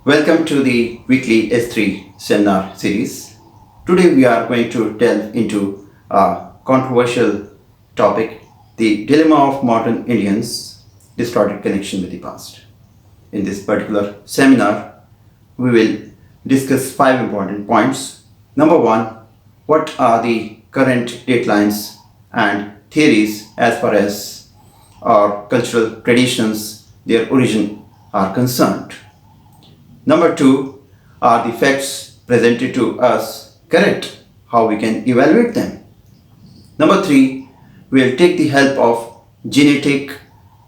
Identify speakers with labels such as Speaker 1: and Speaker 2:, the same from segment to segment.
Speaker 1: Welcome to the weekly S3 seminar series. Today we are going to delve into a controversial topic, the dilemma of modern Indians, distorted connection with the past. In this particular seminar, we will discuss 5 important points. Number 1, what are the current datelines and theories as far as our cultural traditions, their origin are concerned. Number 2, are the facts presented to us correct? How we can evaluate them? Number 3, we will take the help of genetic,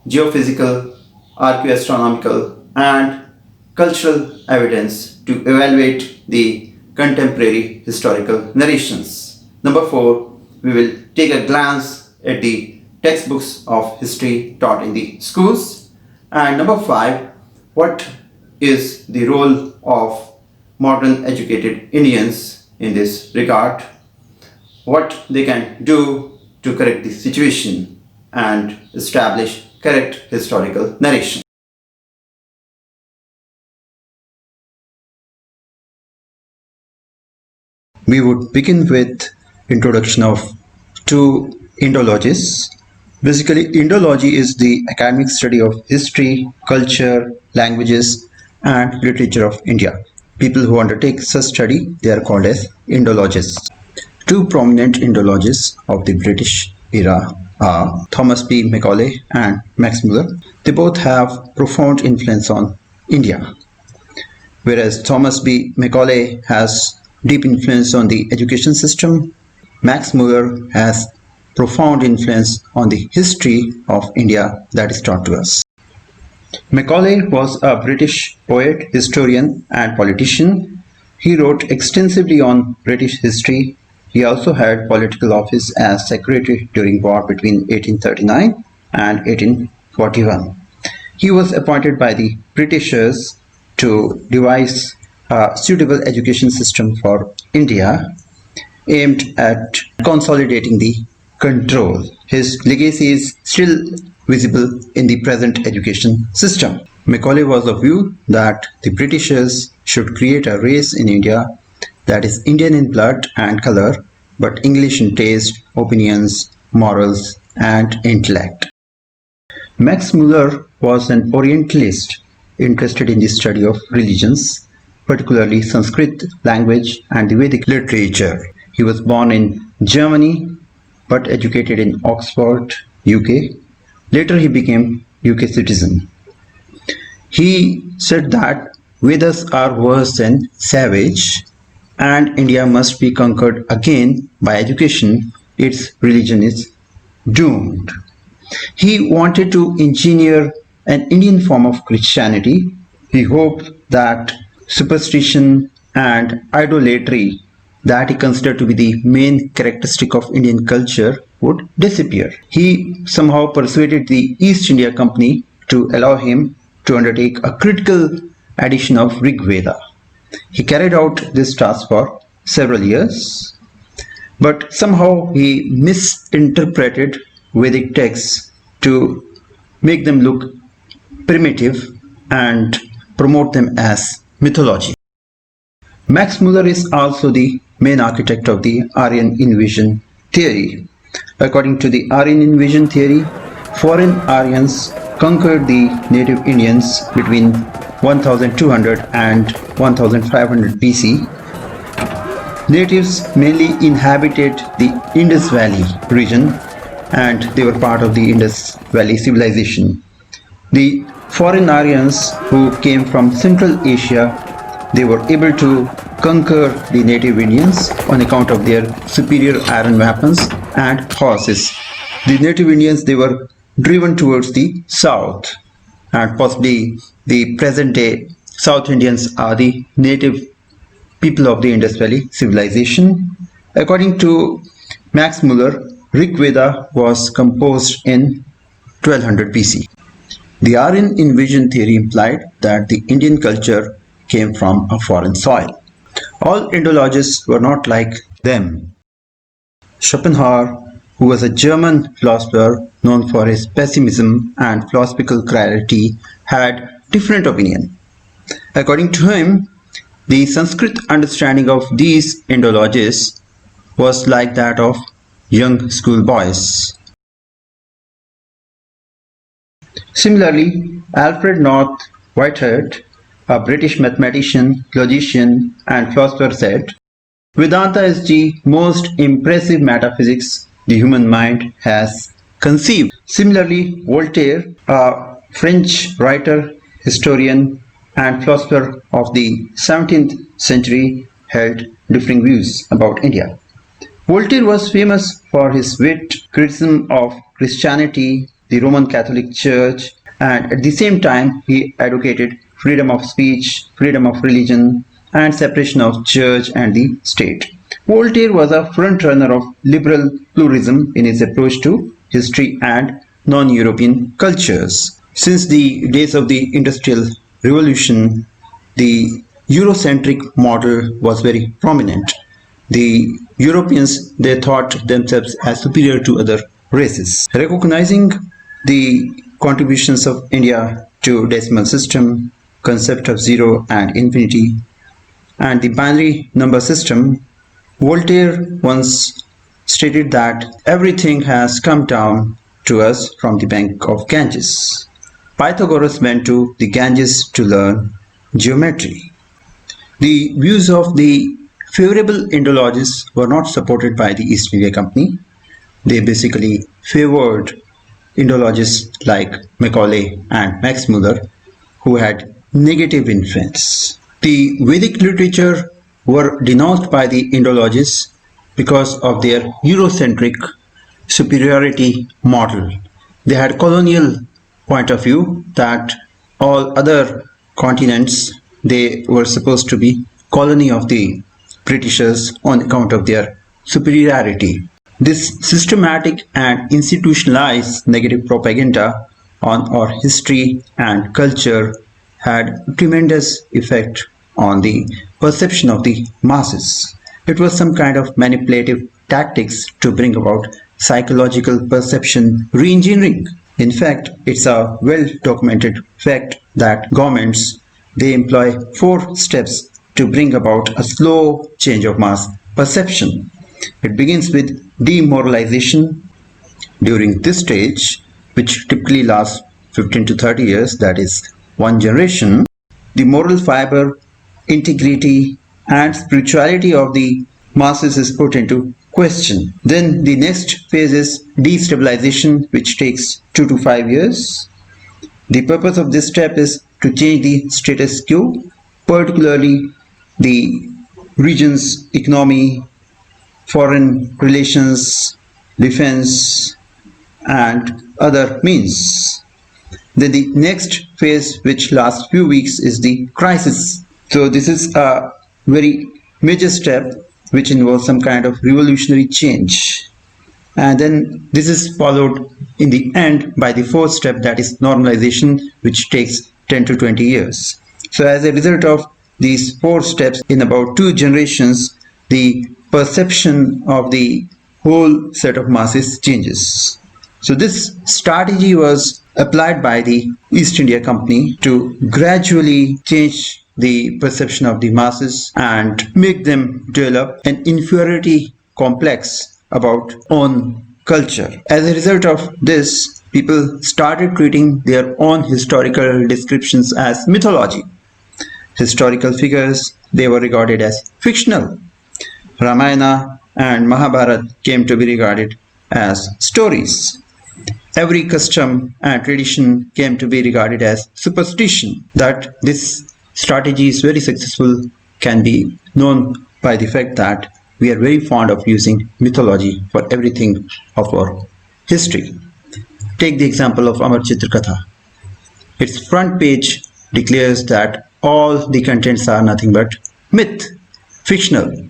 Speaker 1: geophysical, archeo-astronomical and cultural evidence to evaluate the contemporary historical narrations. Number 4, we will take a glance at the textbooks of history taught in the schools. And number 5, what is the role of modern educated Indians in this regard, what they can do to correct the situation and establish correct historical narration. We would begin with introduction of two Indologists. Basically, Indology is the academic study of history, culture, languages, and literature of India. People who undertake such study, they are called as Indologists. Two prominent Indologists of the British era are Thomas B. Macaulay and Max Muller. They both have profound influence on India. Whereas Thomas B. Macaulay has deep influence on the education system, Max Muller has profound influence on the history of India that is taught to us. Macaulay was a British poet, historian and politician. He wrote extensively on British history. He also had political office as secretary during war between 1839 and 1841. He was appointed by the Britishers to devise a suitable education system for India aimed at consolidating the control. His legacy is still visible in the present education system. Macaulay was of view that the Britishers should create a race in India that is Indian in blood and color, but English in taste, opinions, morals, and intellect. Max Muller was an Orientalist interested in the study of religions, particularly Sanskrit language and the Vedic literature. He was born in Germany but educated in Oxford, UK. Later he became UK citizen. He said that Vedas are worse than savage and India must be conquered again by education. Its religion is doomed. He wanted to engineer an Indian form of Christianity. He hoped that superstition and idolatry that he considered to be the main characteristic of Indian culture would disappear. He somehow persuaded the East India Company to allow him to undertake a critical edition of Rig Veda. He carried out this task for several years, but somehow he misinterpreted Vedic texts to make them look primitive and promote them as mythology. Max Muller is also the main architect of the Aryan Invasion Theory. According to the Aryan Invasion Theory, foreign Aryans conquered the native Indians between 1200 and 1500 BC. Natives mainly inhabited the Indus Valley region and they were part of the Indus Valley Civilization. The foreign Aryans who came from Central Asia, they were able to conquer the native Indians on account of their superior iron weapons and horses. The native Indians, they were driven towards the south, and possibly the present day South Indians are the native people of the Indus Valley Civilization. According to Max Muller, Rig Veda was composed in 1200 BC. The Aryan Invasion Theory implied that the Indian culture came from a foreign soil. All Indologists were not like them. Schopenhauer, who was a German philosopher known for his pessimism and philosophical clarity, had different opinion. According to him, the Sanskrit understanding of these Indologies was like that of young schoolboys. Similarly, Alfred North Whitehead, a British mathematician, logician, and philosopher, said, Vedanta is the most impressive metaphysics the human mind has conceived. Similarly, Voltaire, a French writer, historian, and philosopher of the 17th century, held differing views about India. Voltaire was famous for his wit, criticism of Christianity, the Roman Catholic Church, and at the same time he advocated freedom of speech, freedom of religion, and separation of church and the state. Voltaire was a frontrunner of liberal pluralism in his approach to history and non-European cultures. Since the days of the Industrial Revolution, the Eurocentric model was very prominent. The Europeans, they thought themselves as superior to other races. Recognizing the contributions of India to decimal system, concept of zero and infinity, and the binary number system, Voltaire once stated that everything has come down to us from the bank of Ganges. Pythagoras went to the Ganges to learn geometry. The views of the favorable Indologists were not supported by the East India Company. They basically favored Indologists like Macaulay and Max Muller, who had negative influence. The Vedic literature were denounced by the Indologists because of their Eurocentric superiority model. They had colonial point of view that all other continents, they were supposed to be colony of the Britishers on account of their superiority. This systematic and institutionalized negative propaganda on our history and culture had tremendous effect on the perception of the masses. It was some kind of manipulative tactics to bring about psychological perception re-engineering. In fact, it's a well-documented fact that governments, they employ 4 steps to bring about a slow change of mass perception. It begins with demoralization. During this stage, which typically lasts 15 to 30 years, that is one generation, the moral fiber, integrity, and spirituality of the masses is put into question. Then the next phase is destabilization, which takes 2 to 5 years. The purpose of this step is to change the status quo, particularly the region's economy, foreign relations, defense, and other means. Then the next phase, which lasts few weeks, is the crisis. So this is a very major step which involves some kind of revolutionary change. And then this is followed in the end by the 4th step, that is normalization, which takes 10 to 20 years. So as a result of these 4 steps, in about 2 generations, the perception of the whole set of masses changes. So this strategy was applied by the East India Company to gradually change the perception of the masses and make them develop an inferiority complex about own culture. As a result of this, people started treating their own historical descriptions as mythology. Historical figures, they were regarded as fictional. Ramayana and Mahabharata came to be regarded as stories. Every custom and tradition came to be regarded as superstition. That this strategy is very successful can be known by the fact that we are very fond of using mythology for everything of our history. Take the example of Amar Chitra Katha. Its front page declares that all the contents are nothing but myth, fictional.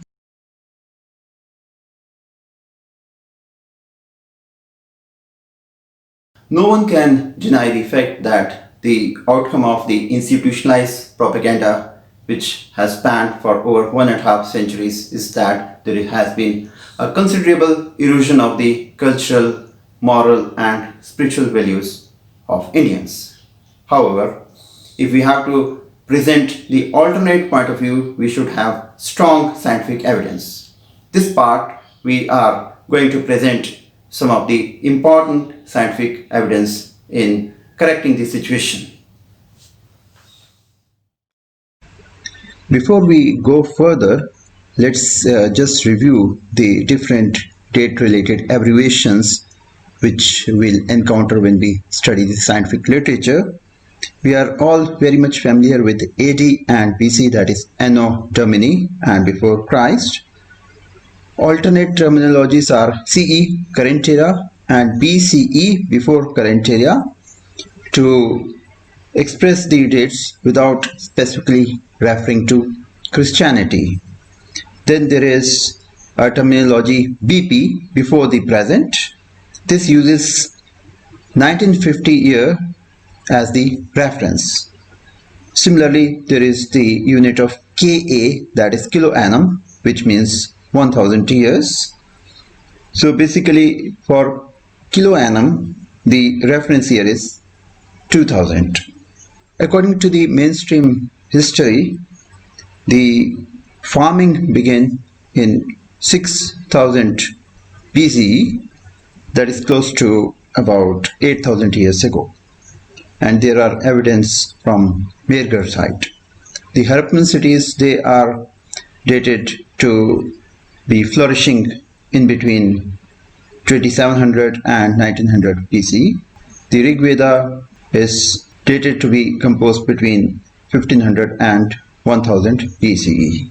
Speaker 1: No one can deny the fact that the outcome of the institutionalized propaganda, which has spanned for over 1.5 centuries, is that there has been a considerable erosion of the cultural, moral, and spiritual values of Indians. However, if we have to present the alternate point of view, we should have strong scientific evidence. This part, we are going to present some of the important scientific evidence in correcting the situation. Before we go further, let's just review the different date-related abbreviations which we'll encounter when we study the scientific literature. We are all very much familiar with AD and BC, that is Anno Domini and before Christ. Alternate terminologies are CE, current era, and BCE, before current era, to express the dates without specifically referring to Christianity. Then there is a terminology BP, before the present. This uses 1950 year as the reference. Similarly, there is the unit of KA, that is kilo annum, which means 1000 years. So basically for kilo annum, the reference year is 2000. According to the mainstream history, the farming began in 6000 BCE, that is close to about 8000 years ago. And there are evidence from Mehrgarh site. The Harappan cities, they are dated to be flourishing in between 2700 and 1900 BC. The Rig Veda is dated to be composed between 1500 and 1000 BCE.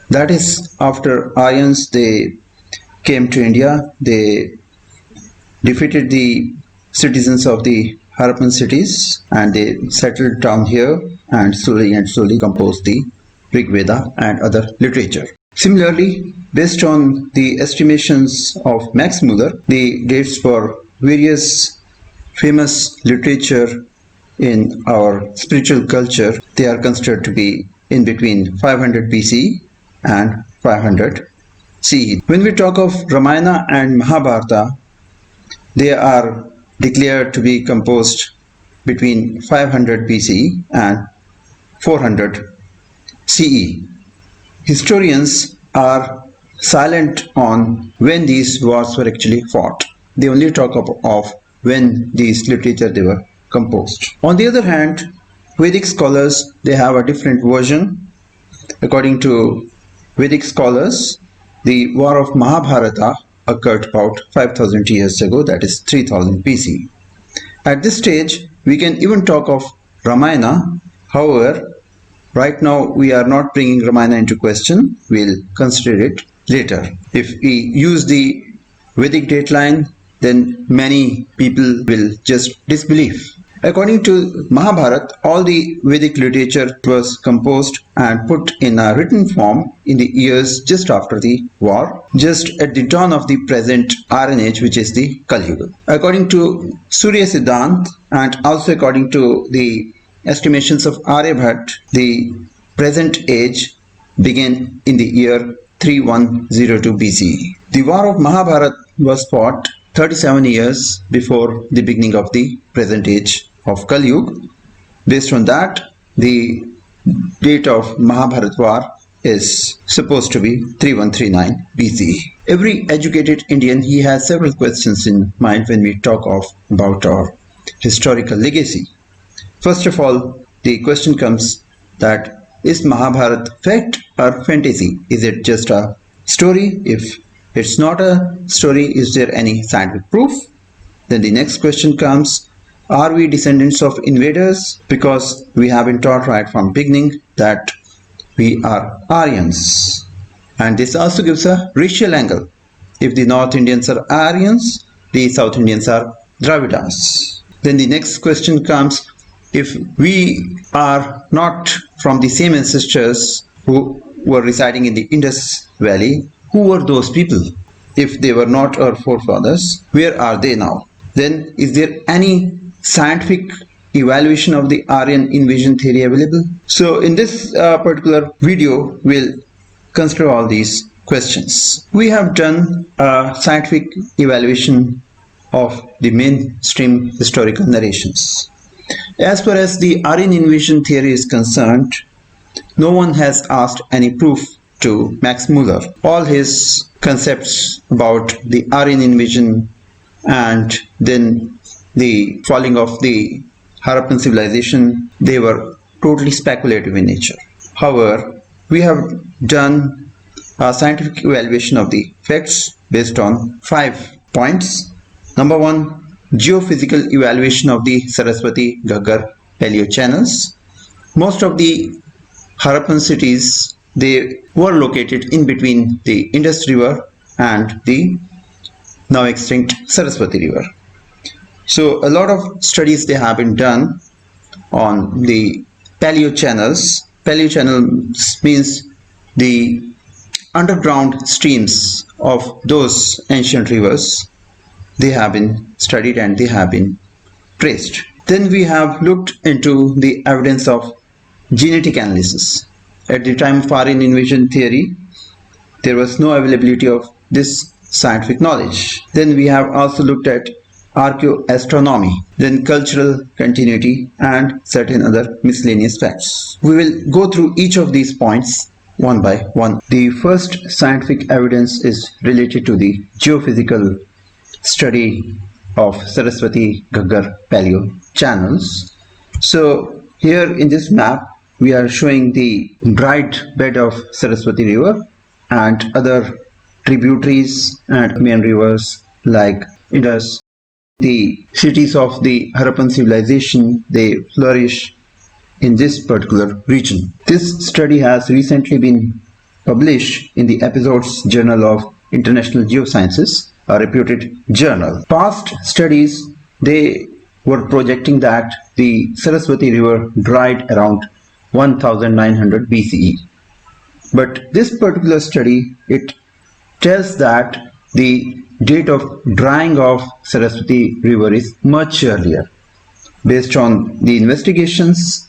Speaker 1: That is after Aryans, they came to India, they defeated the citizens of the Harappan cities and they settled down here and slowly composed the Rig Veda and other literature. Similarly, based on the estimations of Max Muller, the dates for various famous literature in our spiritual culture, they are considered to be in between 500 BC and 500 CE. When we talk of Ramayana and Mahabharata, they are declared to be composed between 500 BCE and 400 CE. Historians are silent on when these wars were actually fought. They only talk of when these literature they were composed. On the other hand, Vedic scholars, they have a different version. According to Vedic scholars, the war of Mahabharata occurred about 5000 years ago, that is 3000 BC. At this stage, we can even talk of Ramayana. However, right now we are not bringing Ramayana into question. We'll consider it later. If we use the Vedic dateline, then many people will just disbelieve. According to Mahabharata, all the Vedic literature was composed and put in a written form in the years just after the war, just at the dawn of the present Iron Age, which is the Kali Yuga. According to Surya Siddhant and also according to the estimations of Aryabhat, the present age began in the year 3102 BCE. The war of Mahabharata was fought 37 years before the beginning of the present age of Kali Yuga. Based on that, the date of Mahabharata war is supposed to be 3139 BCE. Every educated Indian, he has several questions in mind when we talk about our historical legacy. First of all, the question comes that is Mahabharata fact or fantasy? Is it just a story? If it's not a story, is there any scientific proof? Then the next question comes, are we descendants of invaders? Because we have been taught right from beginning that we are Aryans. And this also gives a racial angle. If the North Indians are Aryans, the South Indians are Dravidas. Then the next question comes, if we are not from the same ancestors who were residing in the Indus Valley, who were those people? If they were not our forefathers, where are they now? Then is there any scientific evaluation of the Aryan Invasion Theory available? So in this particular video, we'll consider all these questions. We have done a scientific evaluation of the mainstream historical narrations. As far as the Aryan Invasion Theory is concerned, no one has asked any proof to Max Muller. All his concepts about the Aryan invasion and then the falling of the Harappan civilization, they were totally speculative in nature. However, we have done a scientific evaluation of the facts based on 5 points. Number 1, geophysical evaluation of the Saraswati Ghaggar paleo channels. Most of the Harappan cities, they were located in between the Indus River and the now extinct Saraswati River. So a lot of studies they have been done on the paleo channels. Paleo channels means the underground streams of those ancient rivers. They have been studied and they have been traced. Then we have looked into the evidence of genetic analysis. At the time of Aryan Invasion Theory, there was no availability of this scientific knowledge. Then we have also looked at archeo-astronomy, then cultural continuity and certain other miscellaneous facts. We will go through each of these points one by one. The first scientific evidence is related to the geophysical study of Saraswati Ghaggar paleo channels. So here in this map we are showing the dried bed of Saraswati River and other tributaries and main rivers like Indus. The cities of the Harappan civilization, they flourish in this particular region. This study has recently been published in the Episodes Journal of International Geosciences, a reputed journal. Past studies, they were projecting that the Saraswati River dried around 1900 BCE. But this particular study, it tells that the date of drying of Saraswati River is much earlier. Based on the investigations,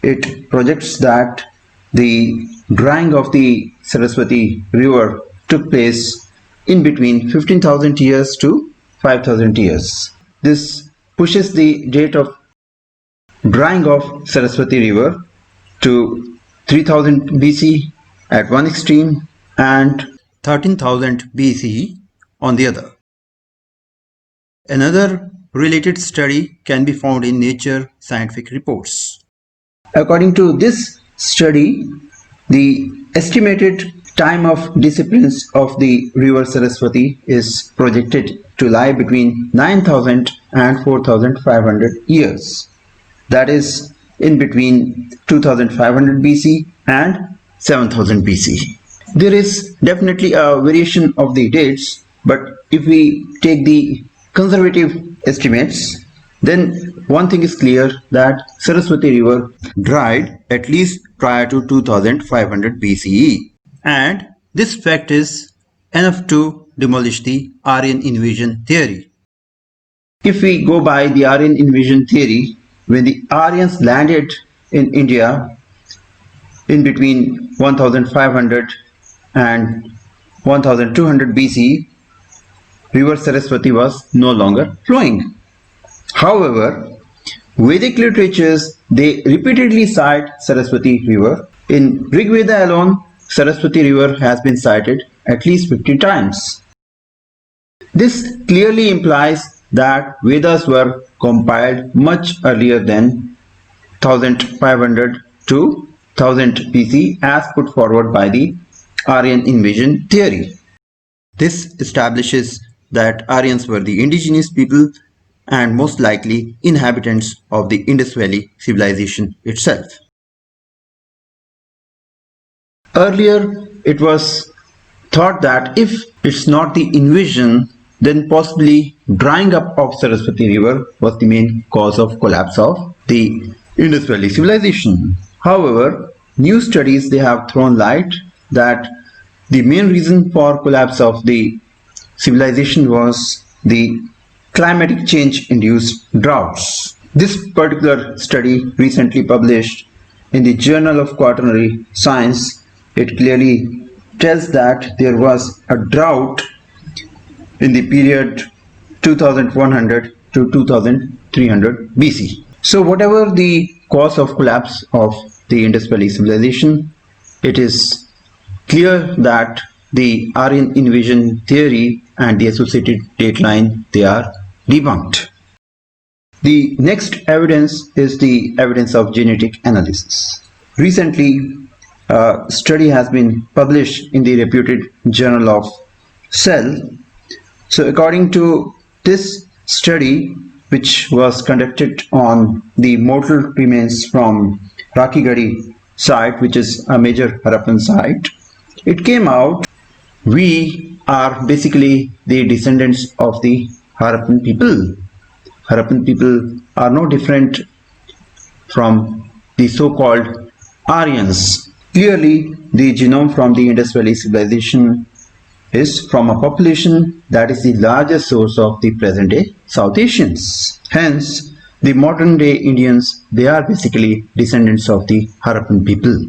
Speaker 1: it projects that the drying of the Saraswati River took place in between 15,000 years to 5,000 years. This pushes the date of drying of Saraswati River to 3000 BC at one extreme and 13,000 BCE on the other. Another related study can be found in Nature Scientific Reports. According to this study, the estimated time of disappearance of the river Saraswati is projected to lie between 9,000 and 4,500 years. That is in between 2500 BC and 7000 BC. There is definitely a variation of the dates, but if we take the conservative estimates, then one thing is clear that Saraswati River dried at least prior to 2500 BCE. And this fact is enough to demolish the Aryan Invasion Theory. If we go by the Aryan Invasion Theory, when the Aryans landed in India in between 1500 and 1200 BC, river Saraswati was no longer flowing. However, Vedic literatures, they repeatedly cite Saraswati River. In Rig Veda alone, Saraswati River has been cited at least 50 times. This clearly implies that Vedas were compiled much earlier than 1500 to 1000 BC as put forward by the Aryan Invasion Theory. This establishes that Aryans were the indigenous people and most likely inhabitants of the Indus Valley Civilization itself. Earlier, it was thought that if it's not the invasion, then possibly drying up of Saraswati River was the main cause of collapse of the Indus Valley Civilization. However, new studies, they have thrown light that the main reason for collapse of the civilization was the climatic change induced droughts. This particular study recently published in the Journal of Quaternary Science, it clearly tells that there was a drought in the period 2100 to 2300 BC. So whatever the cause of collapse of the Indus Valley Civilization, it is clear that the Aryan Invasion Theory and the associated dateline, they are debunked. The next evidence is the evidence of genetic analysis. Recently, a study has been published in the reputed journal of Cell. So according to this study, which was conducted on the mortal remains from Rakhigarhi site, which is a major Harappan site, it came out we are basically the descendants of the Harappan people. Harappan people are no different from the so-called Aryans. Clearly, the genome from the Indus Valley Civilization is from a population that is the largest source of the present-day South Asians. Hence, the modern-day Indians, they are basically descendants of the Harappan people.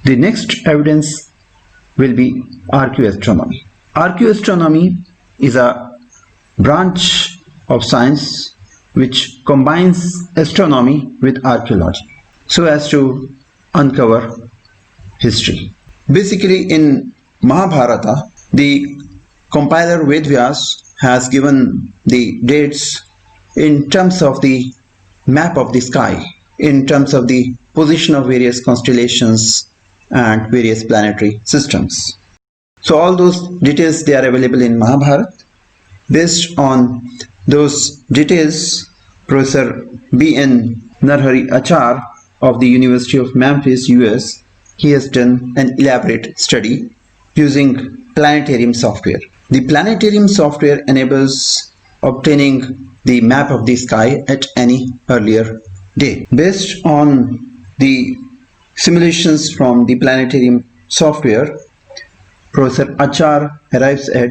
Speaker 1: The next evidence will be archeo-astronomy. Archeo-astronomy is a branch of science which combines astronomy with archaeology so as to uncover history. Basically, in Mahabharata, the compiler Vedvyas has given the dates in terms of the map of the sky, in terms of the position of various constellations and various planetary systems. So all those details, they are available in Mahabharata. Based on those details, Professor B.N. Narhari Achar of the University of Memphis, US, he has done an elaborate study using planetarium software. The planetarium software enables obtaining the map of the sky at any earlier date. Based on the simulations from the planetarium software, Professor Achar arrives at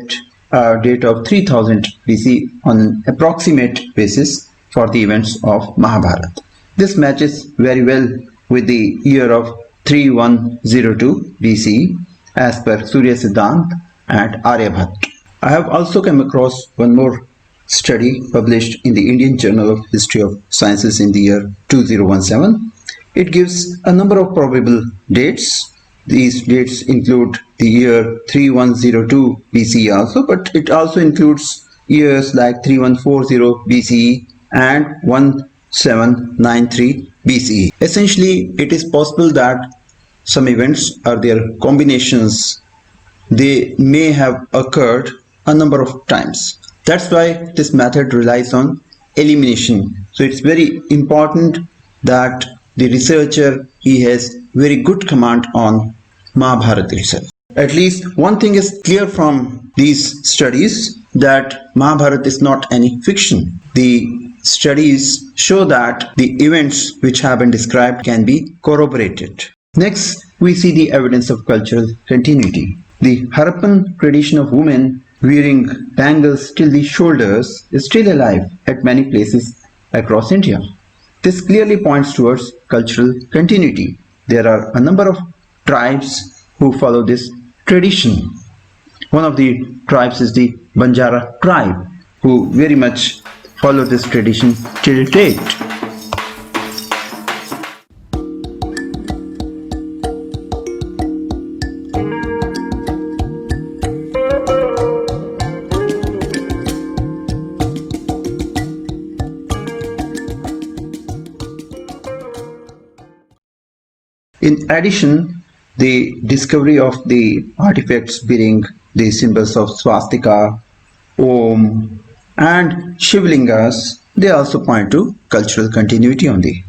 Speaker 1: a date of 3000 BC on an approximate basis for the events of Mahabharata. This matches very well with the year of 3102 BC as per Surya Siddhant and Aryabhat. I have also come across one more study published in the Indian Journal of History of Sciences in the year 2017. It gives a number of probable dates. These dates include the year 3102 BCE also, but it also includes years like 3140 BCE and 1793 BCE. Essentially, it is possible that some events or their combinations, they may have occurred a number of times. That's why this method relies on elimination. So it's very important that the researcher, he has very good command on Mahabharata itself. At least one thing is clear from these studies, that Mahabharata is not any fiction. The studies show that the events which have been described can be corroborated. Next, we see the evidence of cultural continuity. The Harappan tradition of women wearing bangles till the shoulders is still alive at many places across India. This clearly points towards cultural continuity. There are a number of tribes who follow this tradition. One of the tribes is the Banjara tribe, who very much follow this tradition till date. In addition, the discovery of the artifacts bearing the symbols of swastika, Om, and Shivlingas, they also point to cultural continuity only.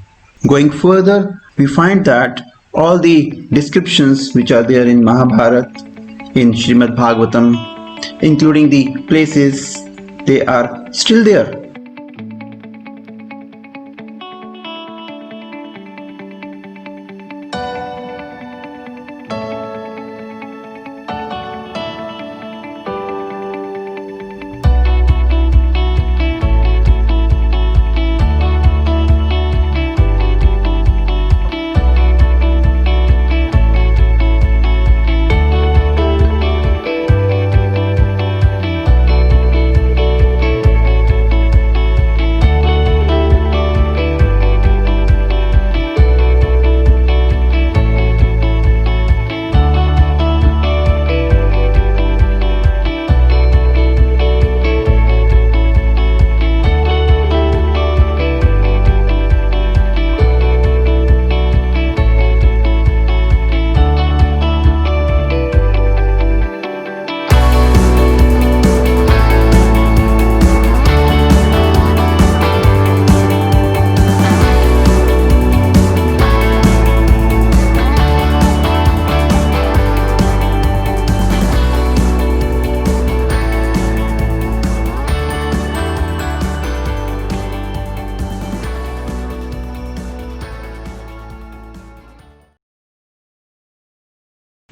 Speaker 1: Going further, we find that all the descriptions which are there in Mahabharata, in Srimad Bhagavatam, including the places, they are still there.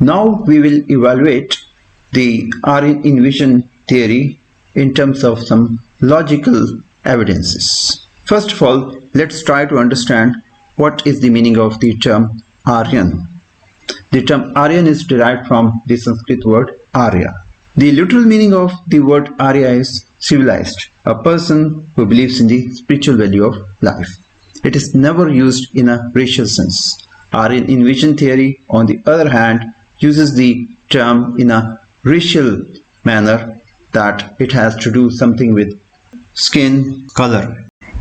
Speaker 1: Now we will evaluate the Aryan Invasion Theory in terms of some logical evidences. First of all, let's try to understand what is the meaning of the term Aryan. The term Aryan is derived from the Sanskrit word Arya. The literal meaning of the word Arya is civilized, a person who believes in the spiritual value of life. It is never used in a racial sense. Aryan Invasion Theory, on the other hand, uses the term in a racial manner, that it has to do something with skin color.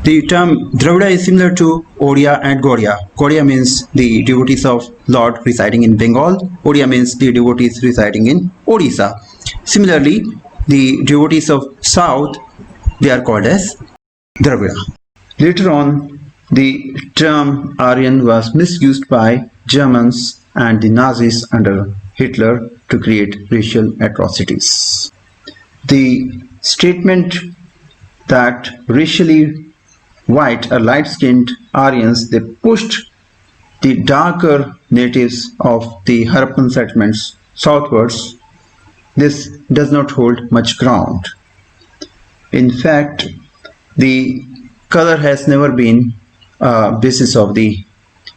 Speaker 1: The term Dravida is similar to Odia and Gaudiya. Gaudiya means the devotees of Lord residing in Bengal. Odia means the devotees residing in Odisha. Similarly, the devotees of South, they are called as Dravida. Later on, the term Aryan was misused by Germans and the Nazis under Hitler to create racial atrocities. The statement that racially white or light-skinned Aryans, they pushed the darker natives of the Harappan settlements southwards, this does not hold much ground. In fact, the color has never been a basis of the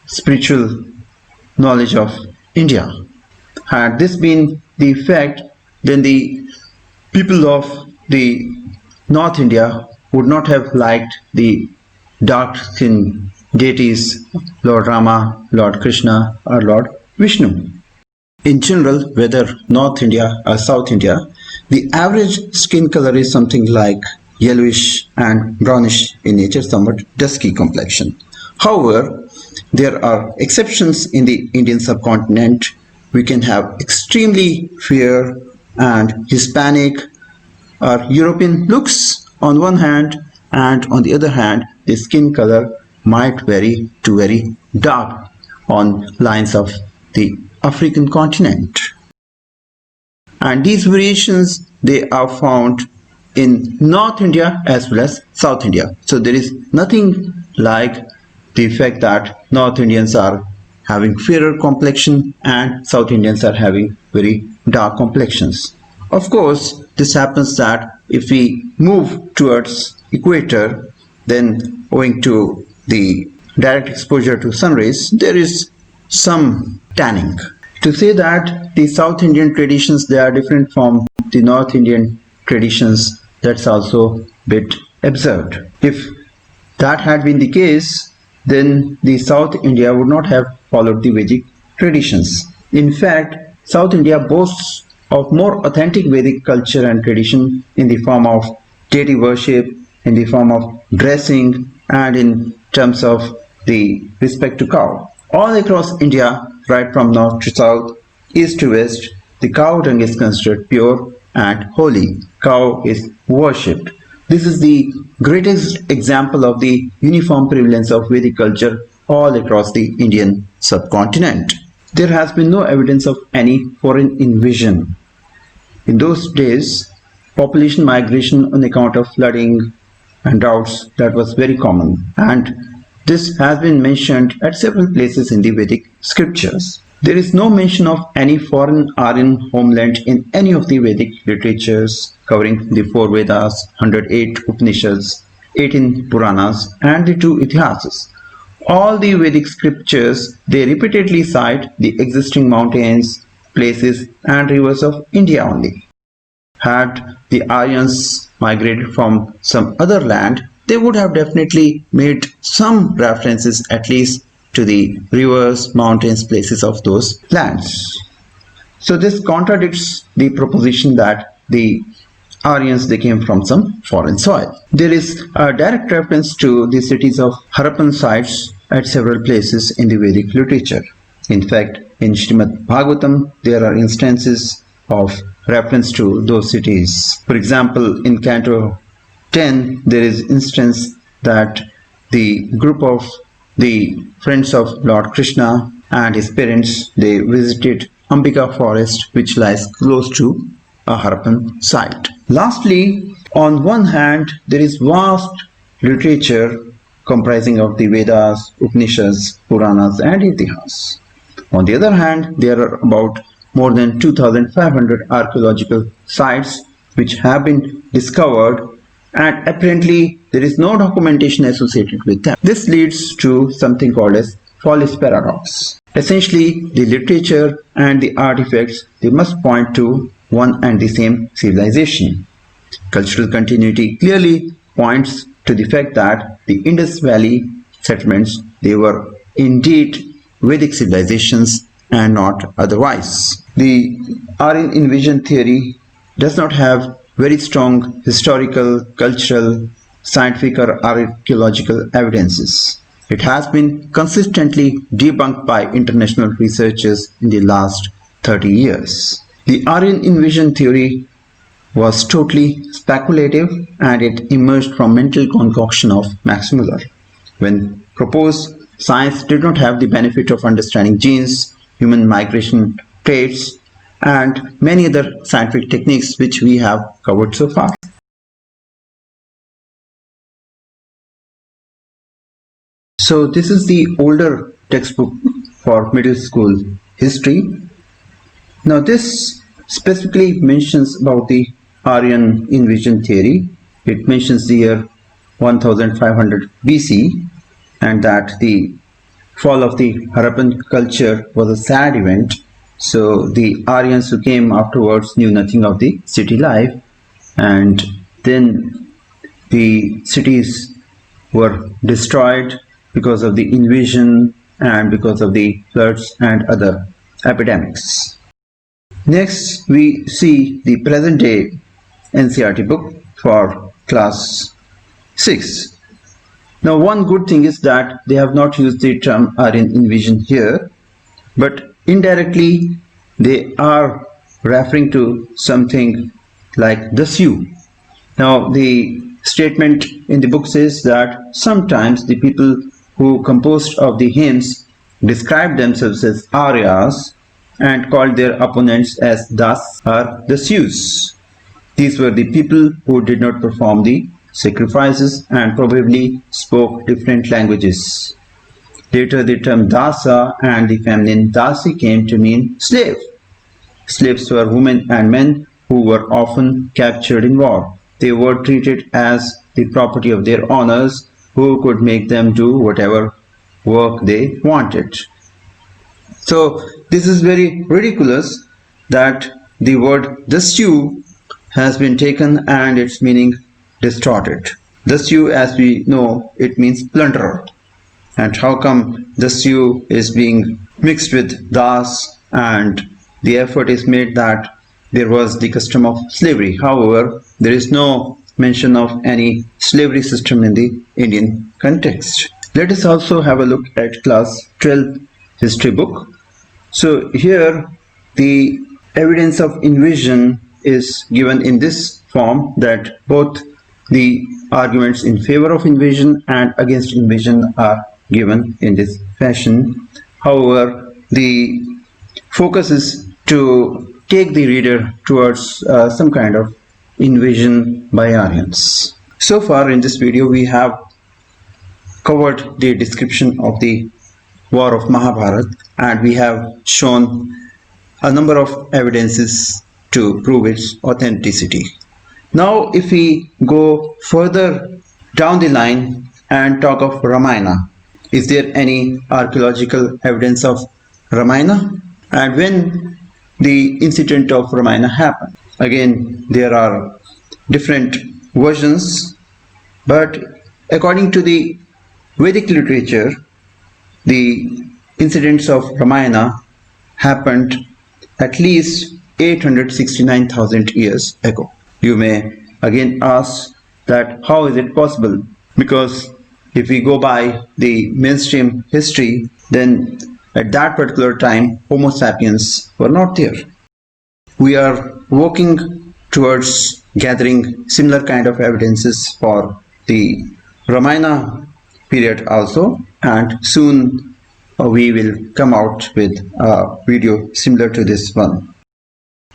Speaker 1: spiritual knowledge of India. Had this been the fact, then the people of the North India would not have liked the dark-skinned deities, Lord Rama, Lord Krishna, or Lord Vishnu. In general, whether North India or South India, the average skin color is something like yellowish and brownish in nature, somewhat dusky complexion. However, there are exceptions in the Indian subcontinent. We can have extremely fair and Hispanic or European looks on one hand, and on the other hand, the skin color might vary to very dark on lines of the African continent. And these variations, they are found in North India as well as South India. So there is nothing like the fact that North Indians are having fairer complexion and South Indians are having very dark complexions. Of course, this happens that if we move towards equator, then owing to the direct exposure to sun rays, there is some tanning. To say that the South Indian traditions, they are different from the North Indian traditions, that's also a bit absurd. If that had been the case, then the South India would not have followed the Vedic traditions. In fact, South India boasts of more authentic Vedic culture and tradition in the form of deity worship, in the form of dressing, and in terms of the respect to cow. All across India, right from north to south, east to west, the cow dung is considered pure and holy. Cow is worshipped. This is the greatest example of the uniform prevalence of Vedic culture all across the Indian subcontinent. There has been no evidence of any foreign invasion. In those days, population migration on account of flooding and droughts, that was very common, and this has been mentioned at several places in the Vedic scriptures. There is no mention of any foreign Aryan homeland in any of the Vedic literatures covering the 4 Vedas, 108 Upanishads, 18 Puranas, and the 2 Itihasas. All the Vedic scriptures, they repeatedly cite the existing mountains, places, and rivers of India only. Had the Aryans migrated from some other land, they would have definitely made some references at least to the rivers, mountains, places of those lands. So this contradicts the proposition that the Aryans, they came from some foreign soil. There is a direct reference to the cities of Harappan sites at several places in the Vedic literature. In fact, in Srimad Bhagavatam, there are instances of reference to those cities. For example, in Canto 10, there is instance that the group of the friends of Lord Krishna and his parents, they visited Ambika forest, which lies close to a Harappan site. Lastly, on one hand, there is vast literature comprising of the Vedas, Upanishads, Puranas, and Itihas. On the other hand, there are about more than 2,500 archaeological sites which have been discovered, and apparently there is no documentation associated with them. This leads to something called as false paradox. Essentially, the literature and the artifacts, they must point to one and the same civilization. Cultural continuity clearly points to the fact that the Indus Valley settlements, they were indeed Vedic civilizations and not otherwise. The Aryan Invasion Theory does not have very strong historical, cultural, scientific or archaeological evidences. It has been consistently debunked by international researchers in the last 30 years. The Aryan Invasion Theory was totally speculative, and it emerged from mental concoction of Max Muller. When proposed, science did not have the benefit of understanding genes, human migration traits, and many other scientific techniques which we have covered so far. So this is the older textbook for middle school history. Now this specifically mentions about the Aryan Invasion Theory. It mentions the year 1500 BC, and that the fall of the Harappan culture was a sad event. So the Aryans who came afterwards knew nothing of the city life, and then the cities were destroyed because of the invasion and because of the floods and other epidemics. Next, we see the present day NCERT book for class 6. Now, one good thing is that they have not used the term Aryan invasion here, but indirectly they are referring to something like the Sioux. Now, the statement in the book says that sometimes the people who composed of the hymns described themselves as Aryas and called their opponents as Das or the Sioux. These were the people who did not perform the sacrifices and probably spoke different languages. Later, the term Dasa and the feminine Dasi came to mean slave. Slaves were women and men who were often captured in war. They were treated as the property of their owners, who could make them do whatever work they wanted. So this is very ridiculous that the word the Sioux has been taken and its meaning distorted. The Sioux, as we know, it means plunderer. And how come the Sioux is being mixed with Das, and the effort is made that there was the custom of slavery. However, there is no mention of any slavery system in the Indian context. Let us also have a look at class 12 history book. So here the evidence of invasion is given in this form, that both the arguments in favor of invasion and against invasion are given in this fashion. However, the focus is to take the reader towards some kind of invasion by Aryans. So far in this video we have covered the description of the war of Mahabharat, and we have shown a number of evidences to prove its authenticity. Now if we go further down the line and talk of Ramayana, is there any archaeological evidence of Ramayana, and when the incident of Ramayana happened? Again, there are different versions, but according to the Vedic literature, the incidents of Ramayana happened at least 869,000 years ago. You may again ask that how is it possible? Because if we go by the mainstream history, then at that particular time Homo sapiens were not there. We are working towards gathering similar kind of evidences for the Ramayana period also, and soon we will come out with a video similar to this one.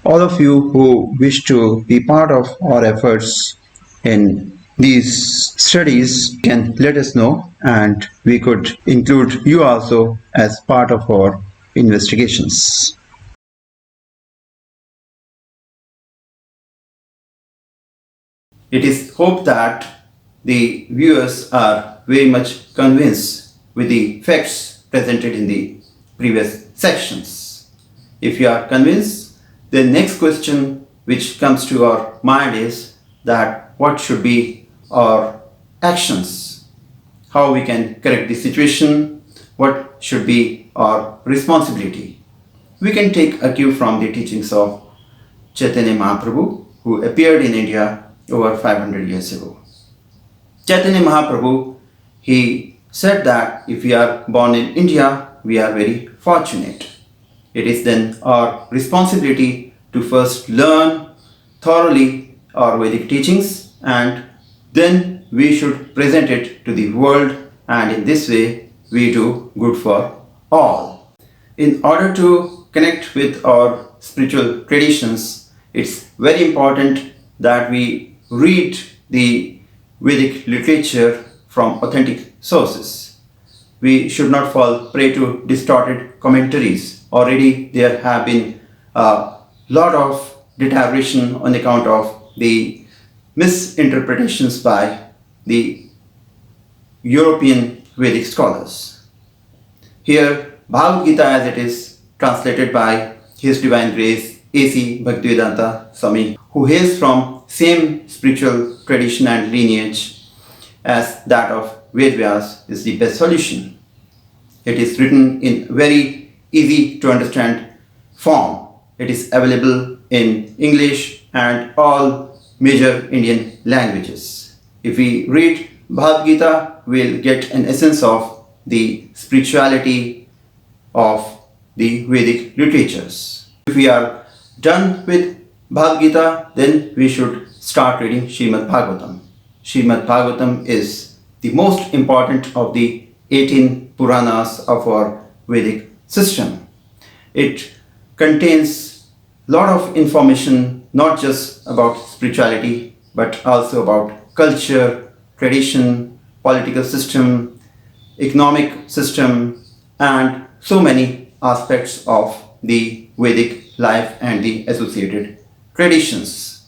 Speaker 1: All of you who wish to be part of our efforts in these studies can let us know, and we could include you also as part of our investigations. It is hoped that the viewers are very much convinced with the facts presented in the previous sections. If you are convinced, the next question which comes to our mind is that what should be our actions? How we can correct the situation? What should be our responsibility? We can take a cue from the teachings of Chaitanya Mahaprabhu, who appeared in India over 500 years ago. Chaitanya Mahaprabhu, he said that if we are born in India, we are very fortunate. It is then our responsibility to first learn thoroughly our Vedic teachings, and then we should present it to the world, and in this way we do good for all. In order to connect with our spiritual traditions, it's very important that we read the Vedic literature from authentic sources. We should not fall prey to distorted commentaries. Already there have been a lot of deterioration on account of the misinterpretations by the European Vedic scholars. Here, Bhagavad Gita as it is translated by His Divine Grace A.C. Bhaktivedanta Swami, who hails from same spiritual tradition and lineage as that of Ved Vyas, is the best solution. It is written in very easy to understand form. It is available in English and all major Indian languages. If we read Bhagavad Gita, we'll get an essence of the spirituality of the Vedic literatures. If we are done with Bhagavad Gita, then we should start reading Srimad Bhagavatam. Srimad Bhagavatam is the most important of the 18 Puranas of our Vedic system. It contains a lot of information, not just about spirituality, but also about culture, tradition, political system, economic system, and so many aspects of the Vedic life and the associated traditions.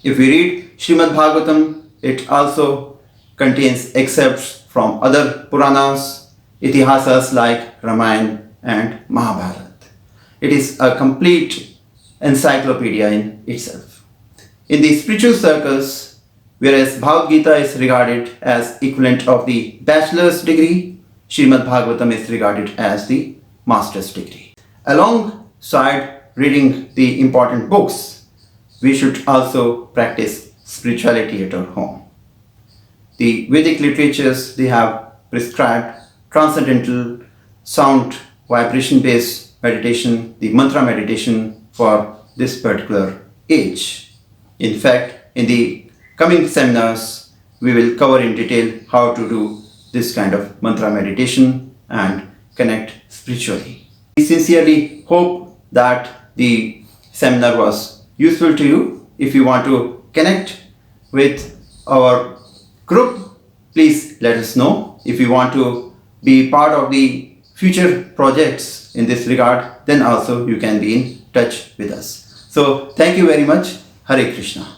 Speaker 1: If we read Srimad Bhagavatam, it also contains excerpts from other Puranas, Itihasas like Ramayana and Mahabharata. It is a complete encyclopedia in itself. In the spiritual circles, whereas Bhagavad Gita is regarded as equivalent of the bachelor's degree, Srimad Bhagavatam is regarded as the master's degree. Alongside reading the important books, we should also practice spirituality at our home. The Vedic literatures, they have prescribed transcendental sound vibration based meditation, the mantra meditation for this particular age. In fact, in the coming seminars, we will cover in detail how to do this kind of mantra meditation and connect spiritually. We sincerely hope that the seminar was useful to you. If you want to connect with our group, please let us know. If you want to be part of the future projects in this regard, then also you can be in touch with us. So thank you very much. Hare Krishna.